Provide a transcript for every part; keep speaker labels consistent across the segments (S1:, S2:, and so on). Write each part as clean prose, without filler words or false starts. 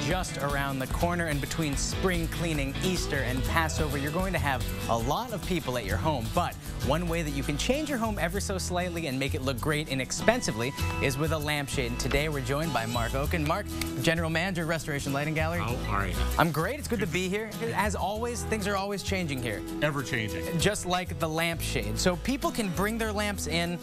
S1: just around the corner, and between spring cleaning, Easter, and Passover, you're going to have a lot of people at your home. But one way that you can change your home ever so slightly and make it look great inexpensively is with a lampshade. And today we're joined by Mark Okun. Mark, General Manager, Restoration Lighting Gallery.
S2: How are you?
S1: I'm great. It's good to be here. As always, things are always changing here.
S2: Ever changing.
S1: Just like the lampshade. So people can bring their lamps in,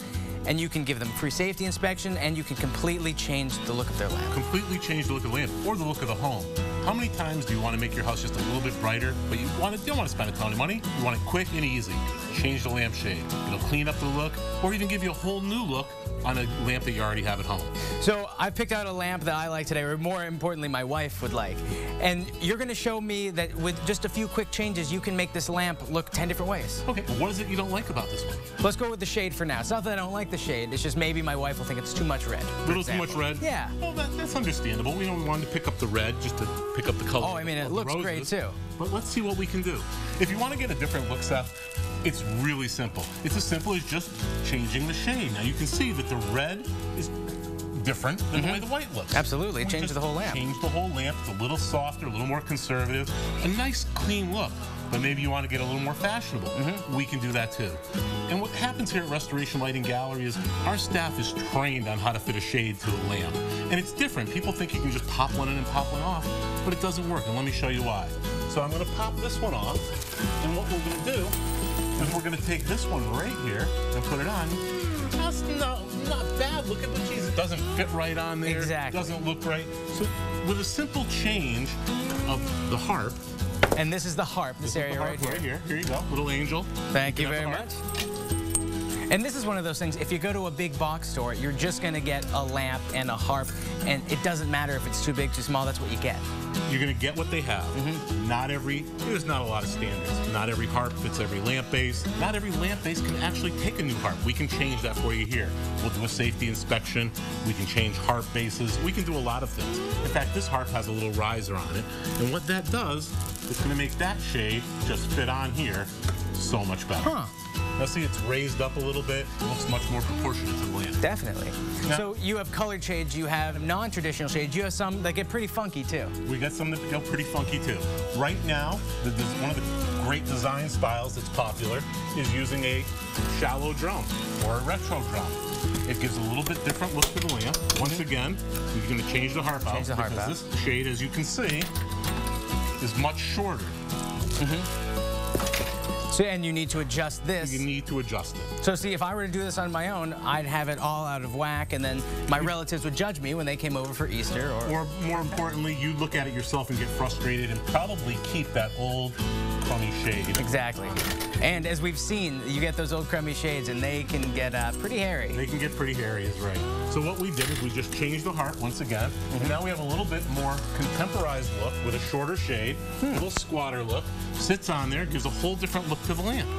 S1: and you can give them free safety inspection, and you can completely change the look of their lamp.
S2: Completely change the look of the lamp or the look of the home. How many times do you want to make your house just a little bit brighter, but you don't want to spend a ton of money? You want it quick and easy. Change the lampshade. It'll clean up the look, or even give you a whole new look on a lamp that you already have at home.
S1: So I picked out a lamp that I like today, or more importantly, my wife would like. And you're going to show me that with just a few quick changes, you can make this lamp look 10 different ways.
S2: Okay, what is it you don't like about this one?
S1: Let's go with the shade for now. It's not that I don't like the shade, it's just maybe my wife will think it's too much red.
S2: A little too much red?
S1: Yeah.
S2: Well, that's understandable. We wanted to pick up the red just to pick up the color.
S1: Oh, I mean, it looks great too.
S2: But let's see what we can do. If you want to get a different look, Seth, it's really simple. It's as simple as just changing the shade. Now you can see that the red is different than the way the white looks.
S1: Absolutely, change the whole lamp.
S2: Change the whole lamp. It's a little softer, a little more conservative, a nice clean look. But maybe you want to get a little more fashionable. We can do that too. And what happens here at Restoration Lighting Gallery is our staff is trained on how to fit a shade to a lamp. And it's different. People think you can just pop one in and pop one off, but it doesn't work, and let me show you why. So I'm going to pop this one off, and what we're going to do is we're going to take this one right here and put it on. That's not bad. Look at the cheese. It doesn't fit right on there.
S1: Exactly.
S2: It doesn't look right. So with a simple change of the harp.
S1: And this is the harp, this area right here.
S2: Right here. Here you go, little angel.
S1: Thank you very much. And this is one of those things, if you go to a big box store, you're just going to get a lamp and a harp, and it doesn't matter if it's too big, too small, that's what you get.
S2: You're going to get what they have. There's not a lot of standards. Not every harp fits every lamp base. Not every lamp base can actually take a new harp. We can change that for you here. We'll do a safety inspection. We can change harp bases. We can do a lot of things. In fact, this harp has a little riser on it, and what that does is going to make that shade just fit on here so much better. Now see, it's raised up a little bit. It looks much more proportionate to the lamp.
S1: Definitely.
S2: Now,
S1: so you have colored shades, you have non-traditional shades, you have some that get pretty funky too.
S2: We got some that go pretty funky too. Right now, one of the great design styles that's popular is using a shallow drum or a retro drum. It gives a little bit different look to the lamp. Once again, we're going to change the harp out because this shade, as you can see, is much shorter.
S1: So, and you need to adjust this.
S2: You need to adjust it.
S1: So see, if I were to do this on my own, I'd have it all out of whack, and then my relatives would judge me when they came over for Easter.
S2: Or more importantly, you look at it yourself and get frustrated and probably keep that old crummy shade.
S1: Exactly. And as we've seen, you get those old crummy shades and they can get pretty hairy.
S2: They can get pretty hairy, is right. So what we did is we just changed the harp once again, and now we have a little bit more contemporized look with a shorter shade, a little squatter look, sits on there, gives a whole different look to the lamp.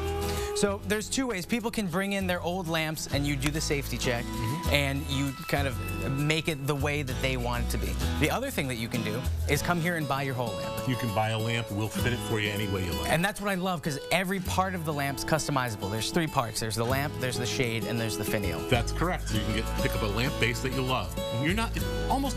S1: So there's two ways. People can bring in their old lamps and you do the safety check and you kind of make it the way that they want it to be. The other thing that you can do is come here and buy your whole lamp.
S2: You can buy a lamp. We'll fit it for you any way you like.
S1: And that's what I love, because every part of the lamp's customizable. There's three parts. There's the lamp, there's the shade, and there's the finial.
S2: That's correct. So you can pick up a lamp base that you love. You're not, almost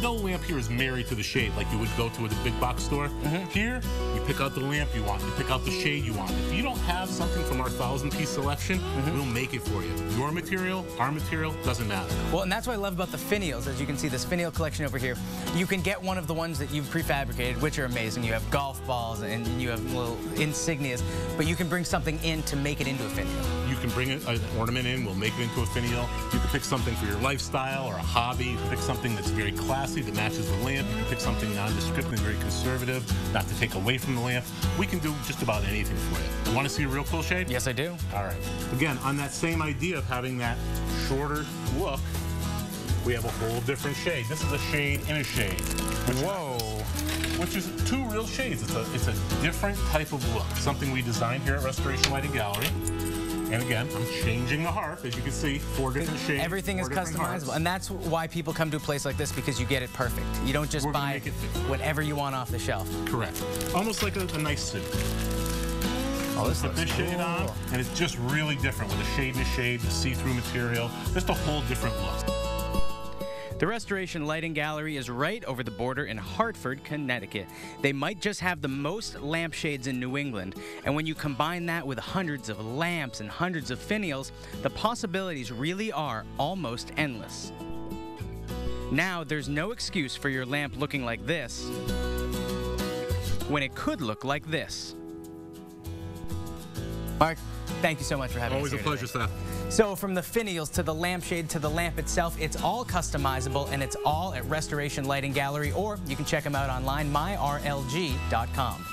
S2: no lamp here is married to the shade like you would go to a big box store. Here, you pick out the lamp you want. You pick out the shade you want. If you don't have something from our 1,000-piece selection, we'll make it for you. Your material, our material, doesn't matter.
S1: Well, and that's what I love about the finials. As you can see, this finial collection over here, you can get one of the ones that you've prefabricated, which are amazing. You have golf balls and you have little insignias, but you can bring something in to make it into a finial.
S2: You can bring an ornament in, we'll make it into a finial. You can pick something for your lifestyle or a hobby. You can pick something that's very classy that matches the lamp. You can pick something nondescript and very conservative, not to take away from the lamp. We can do just about anything for you. You want to see a real cool shade?
S1: Yes, I do.
S2: All right. Again, on that same idea of having that shorter look, we have a whole different shade. This is a shade in a shade. Which is two real shades. It's a different type of look. Something we designed here at Restoration Lighting Gallery. And again, I'm changing the harp. As you can see, 4 different shades.
S1: Everything is customizable. And that's why people come to a place like this, because you get it perfect. You don't just buy whatever you want off the shelf.
S2: Correct. Almost like a nice suit.
S1: Oh, this looks
S2: cool. Shade on, and it's just really different with a shade and a shade, the see-through material. Just a whole different look.
S1: The Restoration Lighting Gallery is right over the border in Hartford, Connecticut. They might just have the most lampshades in New England, and when you combine that with hundreds of lamps and hundreds of finials, the possibilities really are almost endless. Now, there's no excuse for your lamp looking like this when it could look like this. Mark, thank you so much for having us here today.
S2: Always a pleasure, Seth.
S1: So from the finials to the lampshade to the lamp itself, it's all customizable, and it's all at Restoration Lighting Gallery, or you can check them out online, myrlg.com.